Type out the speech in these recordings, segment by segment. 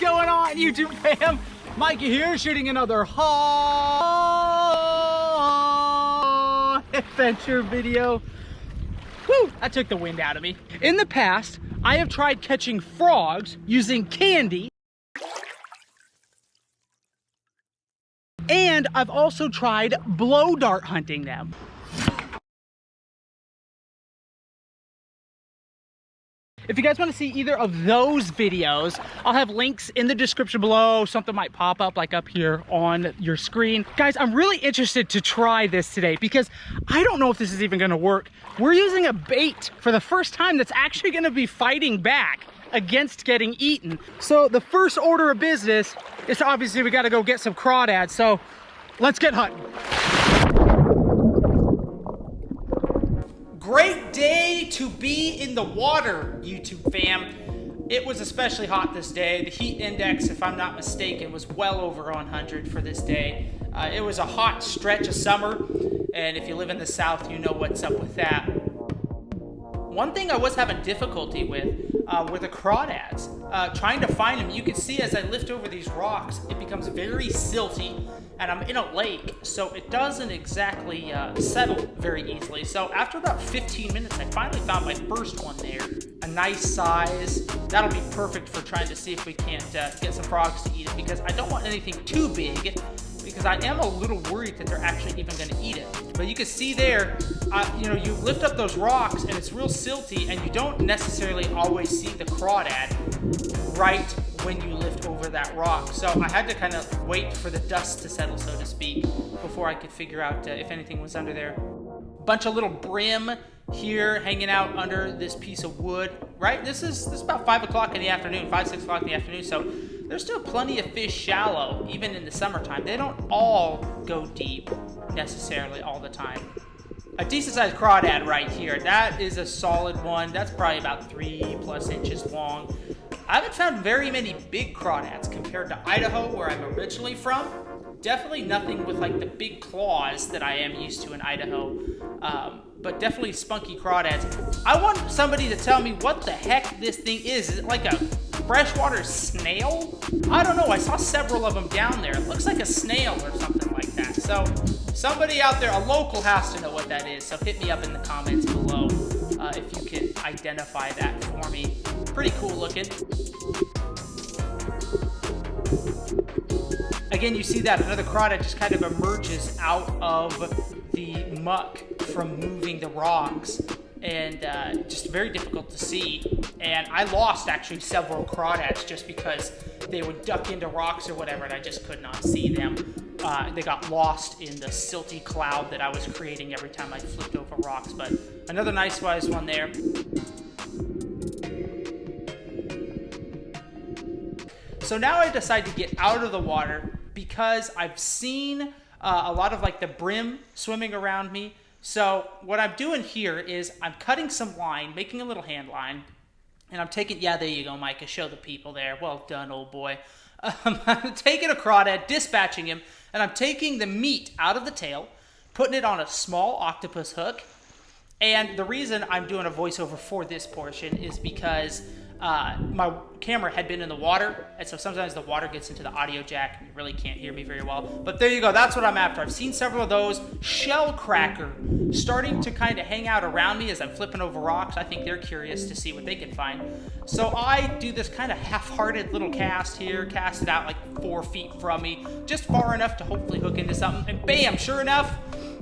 going on, YouTube fam? Mikey here, shooting another adventure video. Woo, that took the wind out of me. In the past, I have tried catching frogs using candy. And I've also tried blow dart hunting them. If you guys want to see either of those videos, I'll have links in the description below. Something might pop up like up here on your screen. Guys, I'm really interested to try this today because I don't know if this is even going to work. We're using a bait for the first time that's actually going to be fighting back against getting eaten. So the first order of business is obviously we got to go get some crawdads. So let's get hunting. Great day to be in the water, YouTube fam. It was especially hot this day. The heat index, if I'm not mistaken, was well over 100 for this day. It was a hot stretch of summer, and if you live in the South, you know what's up with that. One thing I was having difficulty with were the crawdads. Trying to find them, you can see as I lift over these rocks, it becomes very silty, and I'm in a lake, so it doesn't exactly settle very easily. So after about 15 minutes, I finally found my first one there. A nice size. That'll be perfect for trying to see if we can't get some frogs to eat it, because I don't want anything too big, because I am a little worried that they're actually even going to eat it. But you can see there, you know, you lift up those rocks and it's real silty, and you don't necessarily always see the crawdad right when you lift over that rock. So I had to kind of wait for the dust to settle, so to speak, before I could figure out if anything was under there. Bunch of little brim here hanging out under this piece of wood, right? This is about 5 o'clock in the afternoon, 5, 6 o'clock in the afternoon, so there's still plenty of fish shallow, even in the summertime. They don't all go deep necessarily all the time. A decent sized crawdad right here. That is a solid one. That's probably about 3+ inches long. I haven't found very many big crawdads compared to Idaho, where I'm originally from. Definitely nothing with like the big claws that I am used to in Idaho. But definitely spunky crawdads. I want somebody to tell me what the heck this thing is. Is it like a freshwater snail? I don't know. I saw several of them down there. It looks like a snail or something like that. So somebody out there, a local, has to know what that is. So hit me up in the comments below if you can identify that for me. Pretty cool looking. Again, you see that another crawdad just kind of emerges out of the muck from moving the rocks, and just very difficult to see. And I lost actually several crawdads just because they would duck into rocks or whatever, and I just could not see them. They got lost in the silty cloud that I was creating every time I flipped over rocks. But another nice sized one there. So now I decide to get out of the water because I've seen a lot of like the brim swimming around me. So what I'm doing here is I'm cutting some line, making a little hand line, and I'm taking, yeah, there you go, Micah, show the people there. Well done, old boy. I'm taking a crawdad, dispatching him, and I'm taking the meat out of the tail, putting it on a small octopus hook. And the reason I'm doing a voiceover for this portion is because my camera had been in the water, and so sometimes the water gets into the audio jack and you really can't hear me very well. But there you go, that's what I'm after. I've seen several of those. Shell cracker starting to kind of hang out around me as I'm flipping over rocks. I think they're curious to see what they can find. So I do this kind of half-hearted little cast here, cast it out like 4 feet from me, just far enough to hopefully hook into something, and bam, sure enough,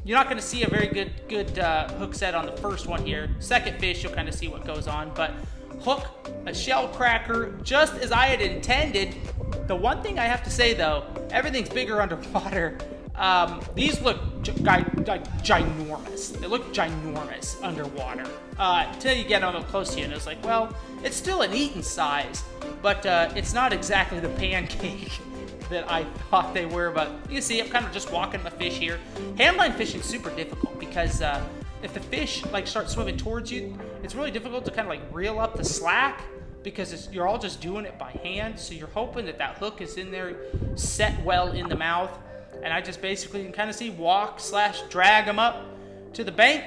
you're not going to see a very good hook set on the first one here. Second fish, you'll kind of see what goes on, but hook, a shell cracker, just as I had intended. The one thing I have to say though, everything's bigger underwater. These look ginormous. They look ginormous underwater. Until you get them up close to you, and it's like, well, it's still an eaten size, but it's not exactly the pancake that I thought they were. But you can see I'm kind of just walking my fish here. Handline fishing is super difficult because if the fish like start swimming towards you, it's really difficult to kind of like reel up the slack because you're all just doing it by hand. So you're hoping that that hook is in there, set well in the mouth. And I just basically can kind of see walk/drag them up to the bank,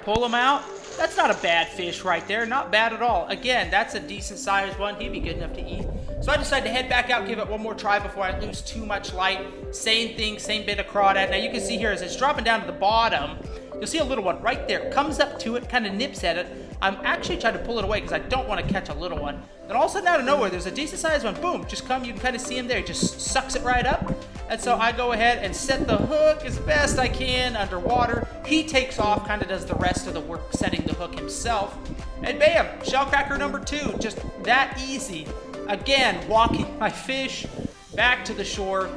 pull them out. That's not a bad fish right there, not bad at all. Again, that's a decent sized one. He'd be good enough to eat. So I decided to head back out, give it one more try before I lose too much light. Same thing, same bit of crawdad. Now you can see here as it's dropping down to the bottom, you'll see a little one right there. Comes up to it, kind of nips at it. I'm actually trying to pull it away because I don't want to catch a little one. Then all of a sudden out of nowhere, there's a decent sized one. Boom, just come, you can kind of see him there. He just sucks it right up. And so I go ahead and set the hook as best I can underwater. He takes off, kind of does the rest of the work setting the hook himself. And bam, shellcracker number 2, just that easy. Again, walking my fish back to the shore.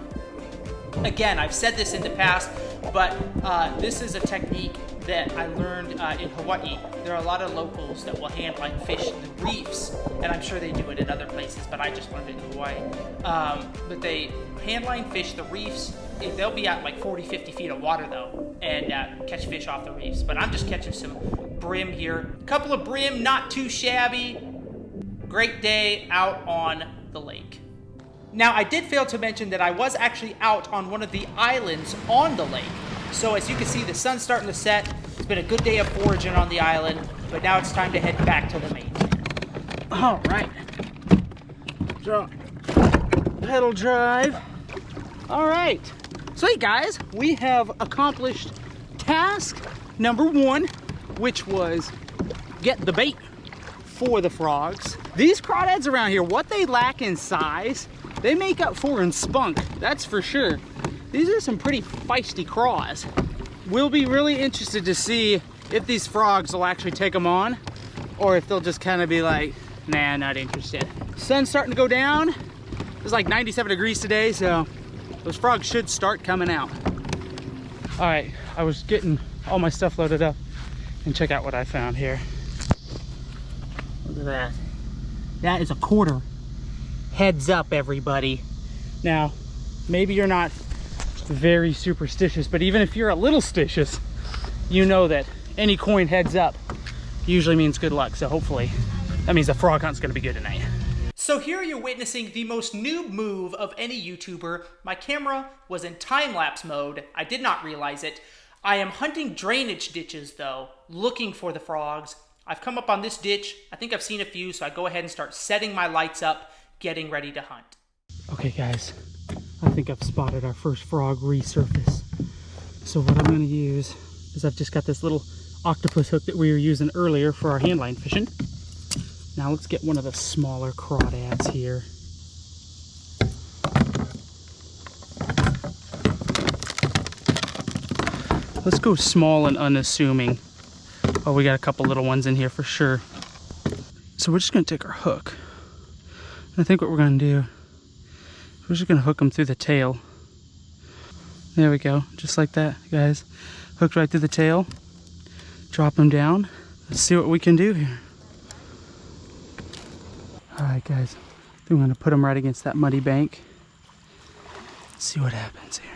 Again, I've said this in the past, but this is a technique that I learned in Hawaii. There are a lot of locals that will handline fish the reefs, and I'm sure they do it in other places, but I just learned it in Hawaii. But they handline fish the reefs. They'll be at like 40, 50 feet of water though, and catch fish off the reefs. But I'm just catching some brim here. A couple of brim, not too shabby. Great day out on the lake. Now, I did fail to mention that I was actually out on one of the islands on the lake. So as you can see, the sun's starting to set. It's been a good day of foraging on the island, but now it's time to head back to the mainland. All right. Drop. Pedal drive. All right. So hey guys, we have accomplished task number 1, which was get the bait for the frogs. These crawdads around here, what they lack in size, they make up for in spunk, that's for sure. These are some pretty feisty craws. We'll be really interested to see if these frogs will actually take them on, or if they'll just kind of be like, nah, not interested. Sun's starting to go down. It's like 97 degrees today, so those frogs should start coming out. All right, I was getting all my stuff loaded up, and check out what I found here. Look at that. That is a quarter. Heads up, everybody. Now, maybe you're not very superstitious, but even if you're a little stitious, you know that any coin heads up usually means good luck. So hopefully that means the frog hunt's gonna be good tonight. So here you're witnessing the most noob move of any YouTuber. My camera was in time-lapse mode. I did not realize it. I am hunting drainage ditches though, looking for the frogs. I've come up on this ditch. I think I've seen a few, so I go ahead and start setting my lights up, getting ready to hunt. Okay guys, I think I've spotted our first frog resurface. So what I'm gonna use is I've just got this little octopus hook that we were using earlier for our handline fishing. Now let's get one of the smaller crawdads here. Let's go small and unassuming. Oh, we got a couple little ones in here for sure. So we're just gonna take our hook. And I think what we're gonna do, we're just gonna hook them through the tail. There we go, just like that, guys. Hooked right through the tail. Drop them down. Let's see what we can do here. All right, guys. I think I'm gonna put them right against that muddy bank. Let's see what happens here.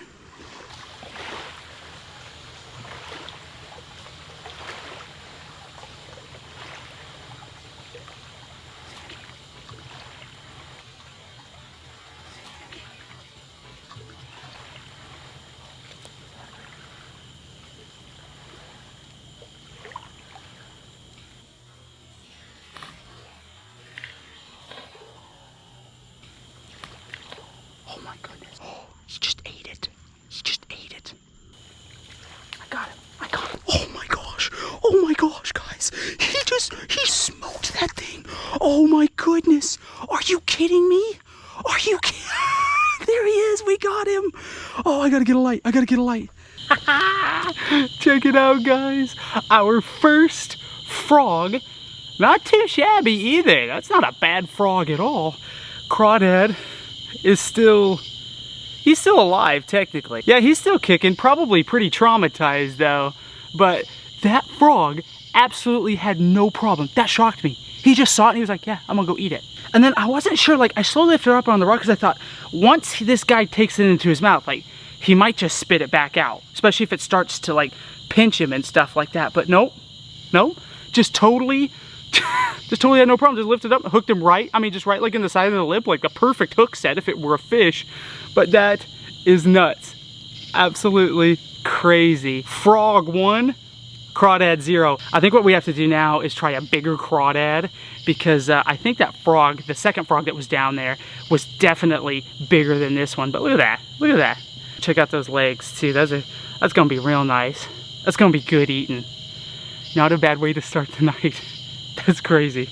Oh my goodness. Oh, he just ate it. He just ate it. I got him. I got him. Oh my gosh. Oh my gosh, guys. He smoked that thing. Oh my goodness. Are you kidding me? Are you kidding? There he is. We got him. Oh, I gotta get a light. I gotta get a light. Check it out, guys. Our first frog. Not too shabby either. That's not a bad frog at all. Crawdad is he's still alive technically. Yeah, he's still kicking, probably pretty traumatized though. But that frog absolutely had no problem. That shocked me. He just saw it and he was like, yeah, I'm gonna go eat it. And then I wasn't sure, like I slowly lifted it up on the rock because I thought once this guy takes it into his mouth, like he might just spit it back out, especially if it starts to like pinch him and stuff like that. But no, just totally had no problem. Just lifted up, hooked him right. I mean, just right like in the side of the lip, like a perfect hook set if it were a fish. But that is nuts. Absolutely crazy. Frog 1, Crawdad 0. I think what we have to do now is try a bigger crawdad, because I think that frog, the second frog that was down there, was definitely bigger than this one. But look at that. Look at that. Check out those legs too. That's gonna be real nice. That's gonna be good eating. Not a bad way to start the night. That's crazy.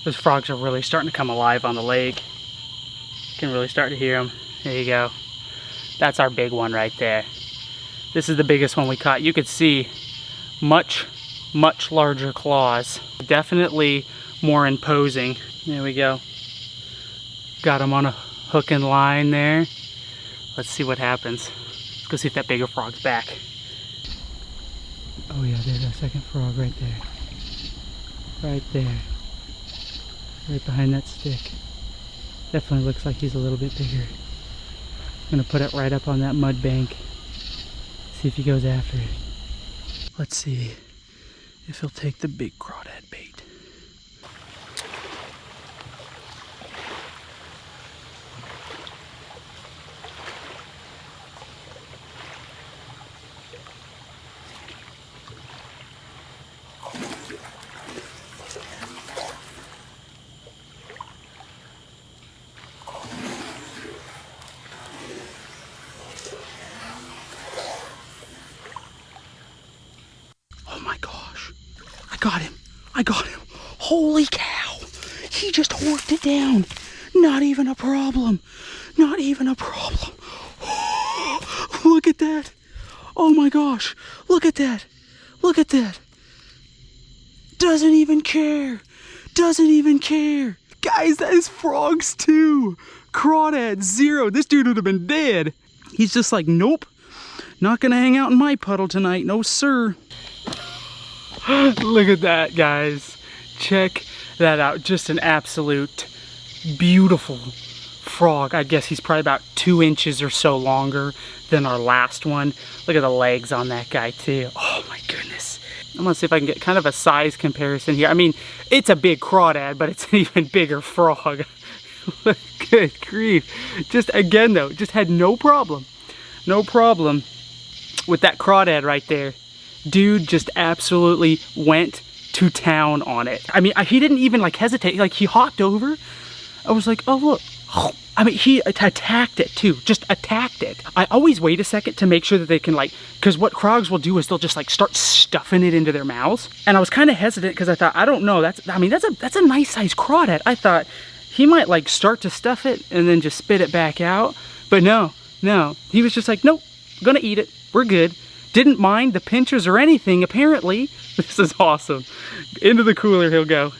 Those frogs are really starting to come alive on the lake. You can really start to hear them. There you go. That's our big one right there. This is the biggest one we caught. You could see much larger claws. Definitely more imposing. There we go. Got him on a hook and line there. Let's see what happens. Let's go see if that bigger frog's back. Oh yeah, there's our second frog right there. Right there. Right behind that stick. Definitely looks like he's a little bit bigger. I'm gonna put it right up on that mud bank. See if he goes after it. Let's see if he'll take the big crawdad bait. Oh my gosh, I got him. I got him. Holy cow. He just horked it down. Not even a problem. Not even a problem. Look at that. Oh my gosh. Look at that. Look at that. Doesn't even care. Doesn't even care. Guys, that is frogs too. Crawdad 0. This dude would have been dead. He's just like, nope. Not gonna hang out in my puddle tonight. No, sir. Look at that, guys. Check that out. Just an absolute beautiful frog. I guess he's probably about 2 inches or so longer than our last one. Look at the legs on that guy too. Oh my goodness. I'm gonna see if I can get kind of a size comparison here. I mean, it's a big crawdad, but it's an even bigger frog. Good grief. Just again though, just had no problem with that crawdad right there. Dude just absolutely went to town on it. I mean, he didn't even like hesitate. Like, he hopped over. I was like, oh look. I mean, he attacked it too. Just attacked it. I always wait a second to make sure that they can, like, because what frogs will do is they'll just like start stuffing it into their mouths. And I was kind of hesitant because I thought, I don't know. That's a nice size crawdad. I thought he might like start to stuff it and then just spit it back out. But no. He was just like, nope, gonna eat it. We're good. Didn't mind the pinchers or anything, apparently. This is awesome. Into the cooler he'll go.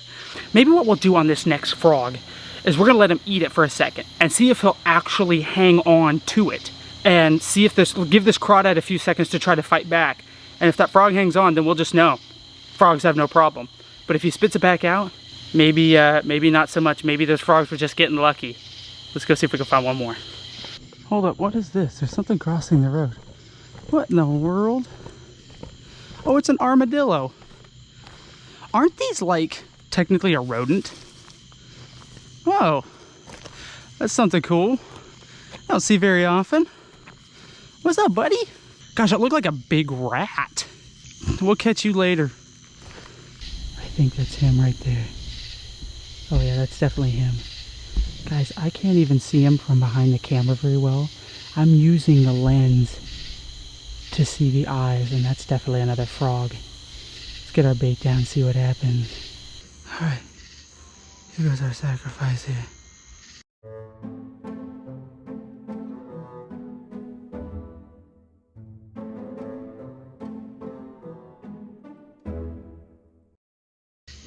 Maybe what we'll do on this next frog is we're gonna let him eat it for a second and see if he'll actually hang on to it, and see if we'll give this crawdad a few seconds to try to fight back. And if that frog hangs on, then we'll just know frogs have no problem. But if he spits it back out, maybe not so much. Maybe those frogs were just getting lucky. Let's go see if we can find one more. Hold up, what is this? There's something crossing the road. What in the world? Oh, it's an armadillo. Aren't these like technically a rodent? Whoa, that's something cool. I don't see very often. What's up, buddy? Gosh, it looked like a big rat. We'll catch you later. I think that's him right there. Oh yeah, that's definitely him. Guys, I can't even see him from behind the camera very well. I'm using the lens to see the eyes, and that's definitely another frog. Let's get our bait down and see what happens. Alright, here goes our sacrifice here.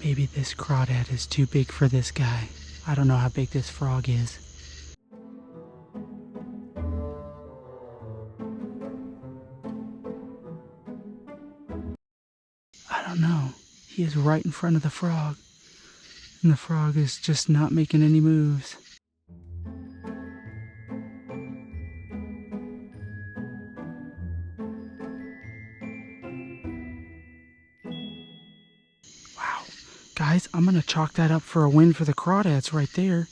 Maybe this crawdad is too big for this guy. I don't know how big this frog is. I don't know. He is right in front of the frog, and the frog is just not making any moves. Wow. Guys, I'm gonna chalk that up for a win for the crawdads right there.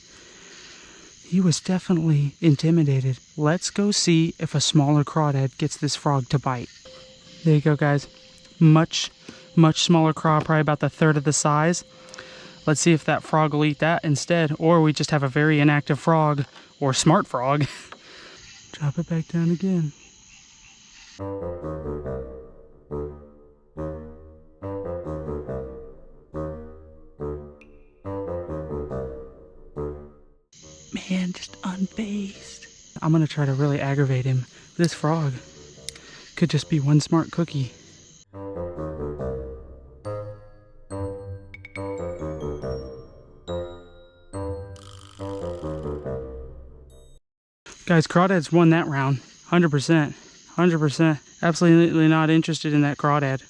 He was definitely intimidated. Let's go see if a smaller crawdad gets this frog to bite. There you go, guys. much smaller craw, probably about the third of the size. Let's see if that frog will eat that instead, or we just have a very inactive frog, or smart frog. Drop it back down again. Man, just unfazed. I'm gonna try to really aggravate him. This frog could just be one smart cookie. Guys, crawdads won that round. 100%. 100%. Absolutely not interested in that crawdad.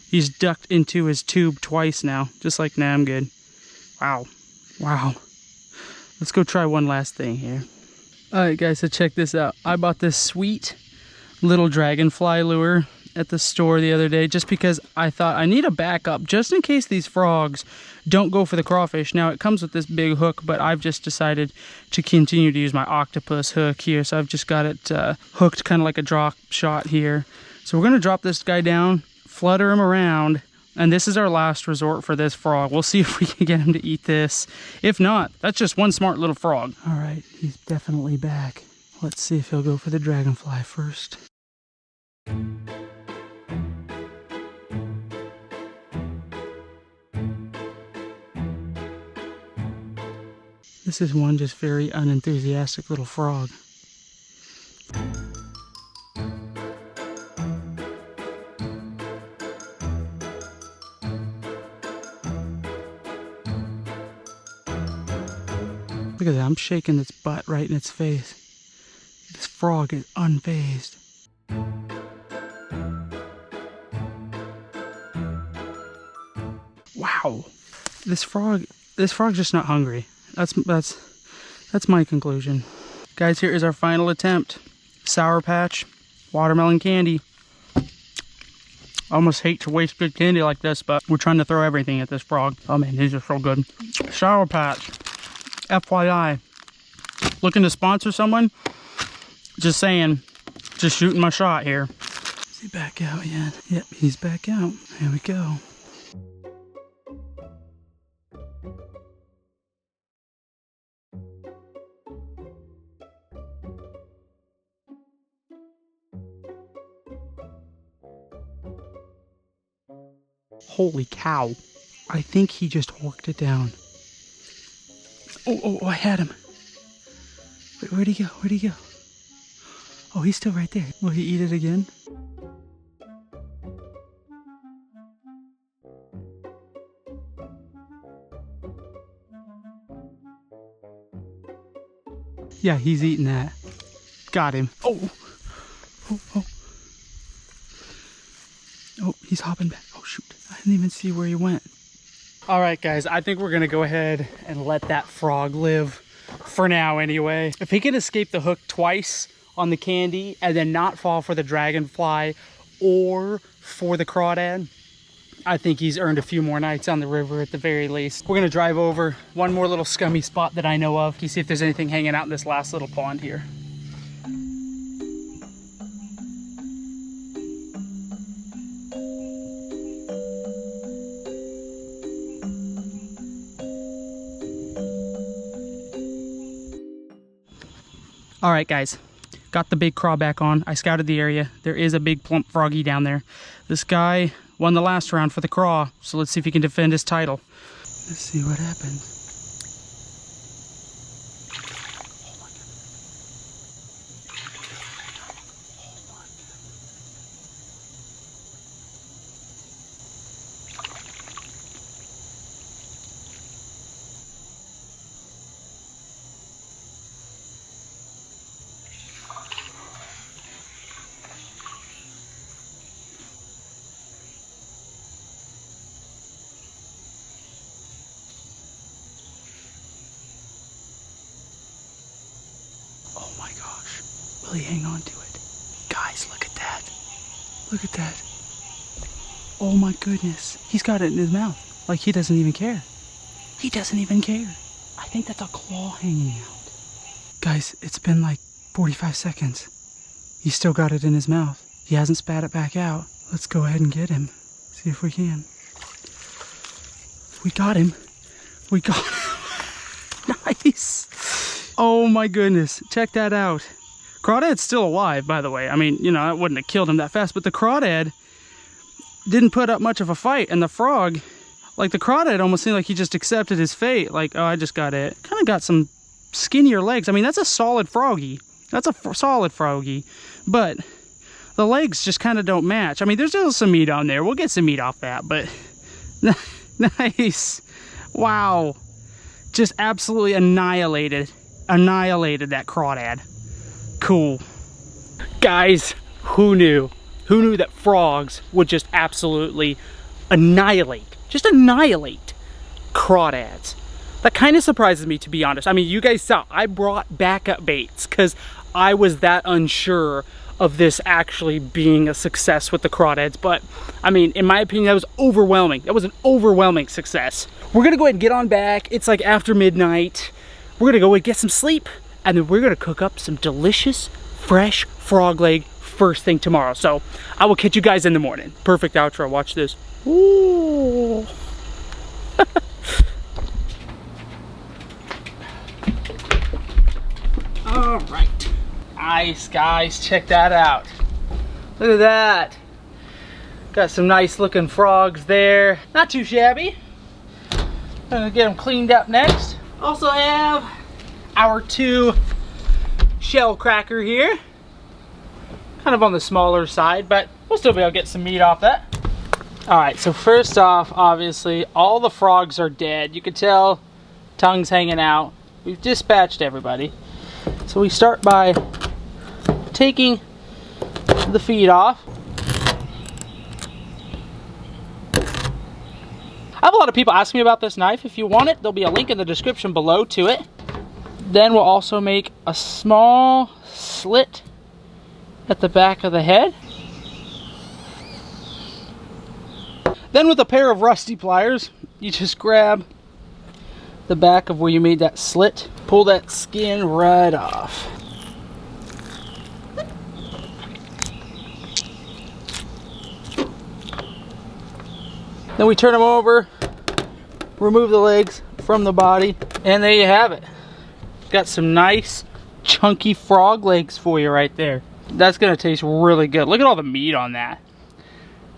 He's ducked into his tube twice now. Just like, nah, I'm good. Wow. Wow. Let's go try one last thing here. Alright guys, so check this out. I bought this sweet little dragonfly lure at the store the other day just because I thought I need a backup just in case these frogs don't go for the crawfish. Now it comes with this big hook, but I've just decided to continue to use my Octopus hook here. So I've just got it hooked kind of like a drop shot here. So we're going to drop this guy down, flutter him around, and this is our last resort for this frog. We'll see if we can get him to eat this. If not, that's just one smart little frog. All right, he's definitely back. Let's see if he'll go for the dragonfly first. This is one just very unenthusiastic little frog. Look at that, I'm shaking its butt right in its face. This frog is unfazed. Wow. This frog's just not hungry. That's my conclusion. Guys, here is our final attempt. Sour Patch, watermelon candy. I almost hate to waste good candy like this, but we're trying to throw everything at this frog. Oh man, these are so good. Sour Patch. FYI, looking to sponsor someone? Just saying, just shooting my shot here. Is he back out yet? Yep, he's back out. Here we go. Holy cow. I think he just horked it down. Oh, I had him. Wait, where'd he go? Where'd he go? Oh, he's still right there. Will he eat it again? Yeah, he's eating that. Got him. Oh, he's hopping back. Oh, shoot. I didn't even see where he went. All right, guys, I think we're going to go ahead and let that frog live for now anyway. If he can escape the hook twice on the candy and then not fall for the dragonfly or for the crawdad, I think he's earned a few more nights on the river at the very least. We're going to drive over one more little scummy spot that I know of to see if there's anything hanging out in this last little pond here. All right, guys, got the big craw back on. I scouted the area. There is a big plump froggy down there. This guy won the last round for the craw, so let's see if he can defend his title. Let's see what happens. Oh my gosh, will he hang on to it? Guys, look at that. Look at that. Oh my goodness. He's got it in his mouth. Like he doesn't even care. He doesn't even care. I think that's a claw hanging out. Guys, it's been like 45 seconds. He's still got it in his mouth. He hasn't spat it back out. Let's go ahead and get him. See if we can. We got him. We got him. Nice. Oh my goodness. Check that out. Crawdad's still alive, by the way. I mean, you know, I wouldn't have killed him that fast, but the crawdad didn't put up much of a fight, and the frog, like the crawdad almost seemed like he just accepted his fate. Like, oh, I just got it. Kind of got some skinnier legs. I mean, that's a solid froggy. That's a solid froggy, but the legs just kind of don't match. I mean, there's still some meat on there. We'll get some meat off that, but nice. Wow. Just absolutely annihilated that crawdad. Cool. Guys, who knew? Who knew that frogs would just absolutely annihilate crawdads? That kind of surprises me, to be honest. I mean, you guys saw, I brought backup baits because I was that unsure of this actually being a success with the crawdads. But, I mean, in my opinion, that was overwhelming. That was an overwhelming success. We're going to go ahead and get on back. It's like after midnight. We're going to go and get some sleep. And then we're going to cook up some delicious, fresh frog leg first thing tomorrow. So I will catch you guys in the morning. Perfect outro. Watch this. Ooh. All right. Nice, guys. Check that out. Look at that. Got some nice looking frogs there. Not too shabby. Gonna get them cleaned up next. Also have our 2 shell cracker here. Kind of on the smaller side, but we'll still be able to get some meat off that. Alright, so first off, obviously, all the frogs are dead. You can tell, tongue's hanging out. We've dispatched everybody. So we start by taking the feet off. I have a lot of people asking me about this knife. If you want it, there'll be a link in the description below to it. Then we'll also make a small slit at the back of the head. Then with a pair of rusty pliers, you just grab the back of where you made that slit, pull that skin right off. Then we turn them over, remove the legs from the body, and there you have it. Got some nice chunky frog legs for you right there. That's gonna taste really good. Look at all the meat on that.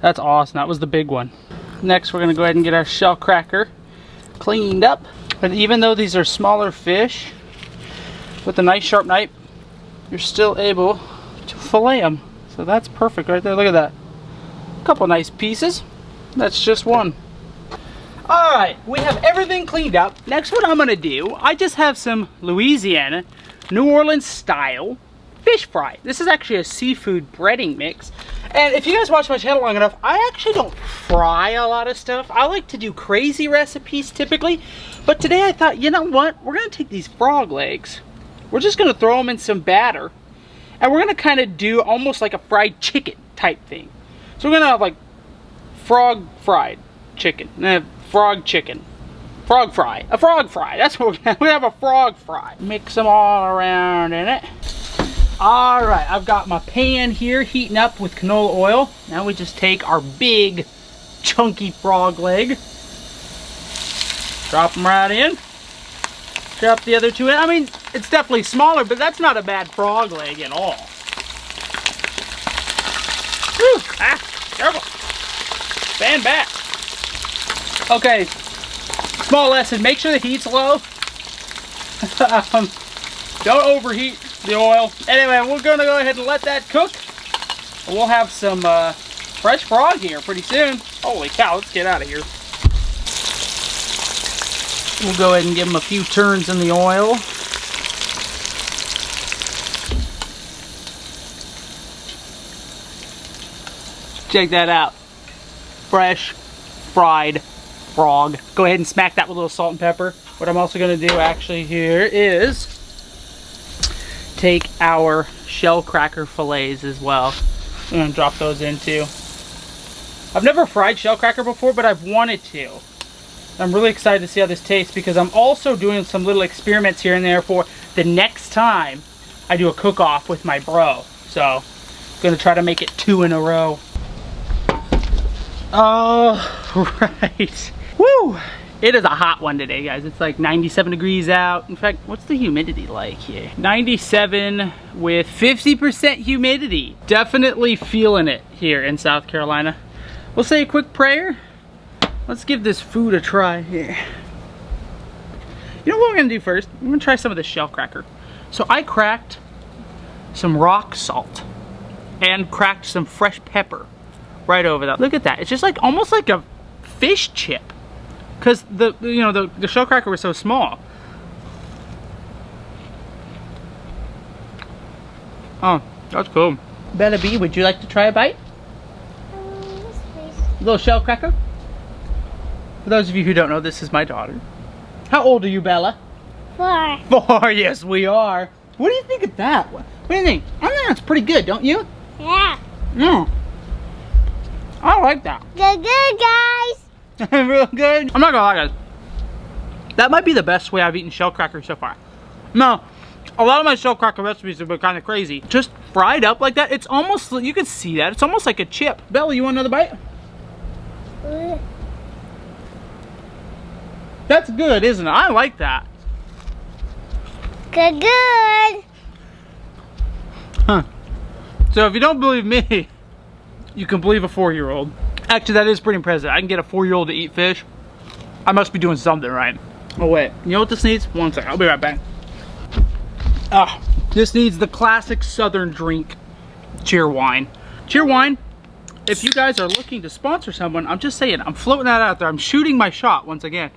That's awesome. That was the big one. Next, we're gonna go ahead and get our shell cracker cleaned up. And even though these are smaller fish, with a nice sharp knife, you're still able to fillet them. So that's perfect right there. Look at that. A couple nice pieces. That's just one. Alright, we have everything cleaned up. Next, what I'm gonna do, I just have some Louisiana, New Orleans style fish fry. This is actually a seafood breading mix. And if you guys watch my channel long enough, I actually don't fry a lot of stuff. I like to do crazy recipes typically. But today I thought, you know what? We're gonna take these frog legs. We're just gonna throw them in some batter. And we're gonna kind of do almost like a fried chicken type thing. So we're gonna have like frog fried chicken. Frog chicken. Frog fry. A frog fry. That's what we're gonna have, a frog fry. Mix them all around in it. Alright, I've got my pan here heating up with canola oil. Now we just take our big chunky frog leg. Drop them right in. Drop the other 2 in. I mean, it's definitely smaller, but that's not a bad frog leg at all. Whew, careful. Stand back. Okay, small lesson, make sure the heat's low. Don't overheat the oil. Anyway, we're gonna go ahead and let that cook. And we'll have some fresh frog here pretty soon. Holy cow, let's get out of here. We'll go ahead and give them a few turns in the oil. Check that out. Fresh fried frog. Go ahead and smack that with a little salt and pepper. What I'm also going to do actually here is take our shell cracker fillets as well. I'm going to drop those in too. I've never fried shell cracker before, but I've wanted to. I'm really excited to see how this tastes because I'm also doing some little experiments here and there for the next time I do a cook-off with my bro. So, I'm going to try to make it 2 in a row. Oh, right. Woo! It is a hot one today, guys. It's like 97 degrees out. In fact, what's the humidity like here? 97 with 50% humidity. Definitely feeling it here in South Carolina. We'll say a quick prayer. Let's give this food a try here. You know what we're gonna do first? I'm gonna try some of this shell cracker. So I cracked some rock salt and cracked some fresh pepper right over that. Look at that. It's just like almost like a fish chip. Because the shell cracker was so small. Oh, that's cool. Bella B, would you like to try a bite? Yes, please. A little shell cracker? For those of you who don't know, this is my daughter. How old are you, Bella? 4. 4, yes we are. What do you think of that one? What do you think? I think that's pretty good, don't you? Yeah. I like that. Good, guys. Real good. I'm not gonna lie, guys. That might be the best way I've eaten shell crackers so far. No, a lot of my shell cracker recipes have been kind of crazy. Just fried up like that, it's almost, you can see that. It's almost like a chip. Bella, you want another bite? That's good, isn't it? I like that. Good. Huh. So if you don't believe me, you can believe a 4-year-old. Actually, that is pretty impressive. I can get a 4-year-old to eat fish. I must be doing something right. Oh wait, you know what this needs? One second, I'll be right back. Ah, this needs the classic Southern drink, cheer wine. Cheer wine, if you guys are looking to sponsor someone, I'm just saying, I'm floating that out there. I'm shooting my shot once again.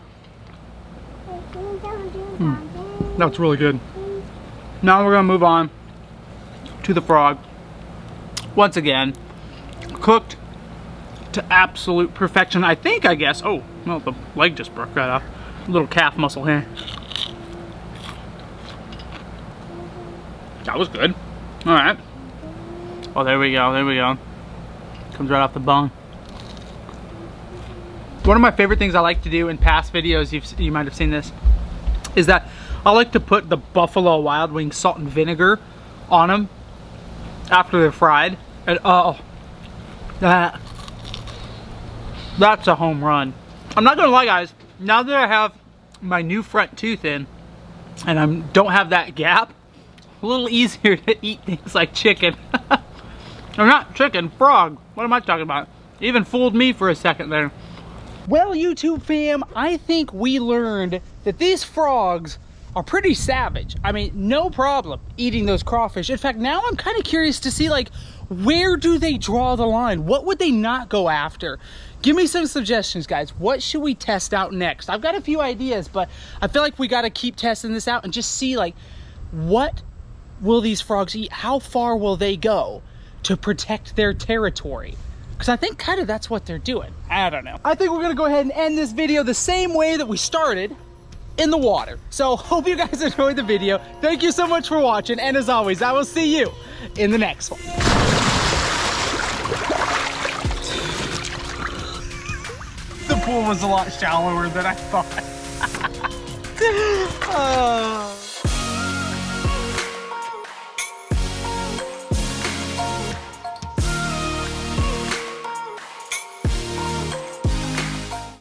That's really good. Now we're gonna move on to the frog. Once again, cooked to absolute perfection, I guess. Oh, well, the leg just broke right off. A little calf muscle here. That was good. All right. Oh, there we go. Comes right off the bone. One of my favorite things I like to do in past videos, you might have seen this, is that I like to put the Buffalo Wild Wing salt and vinegar on them after they're fried. And oh, that's a home run. I'm not gonna lie, guys, now that I have my new front tooth in and I don't have that gap, a little easier to eat things like chicken. Or not chicken, frog. What am I talking about? Even fooled me for a second there. Well, YouTube fam, I think we learned that these frogs are pretty savage. I mean, no problem eating those crawfish. In fact, now I'm kind of curious to see, like, where do they draw the line? What would they not go after? Give me some suggestions, guys. What should we test out next? I've got a few ideas, but I feel like we got to keep testing this out and just see, like, what will these frogs eat? How far will they go to protect their territory? Because I think kind of that's what they're doing. I don't know. I think we're going to go ahead and end this video the same way that we started, in the water. So hope you guys enjoyed the video. Thank you so much for watching. And as always, I will see you in the next one. The pool was a lot shallower than I thought. Oh.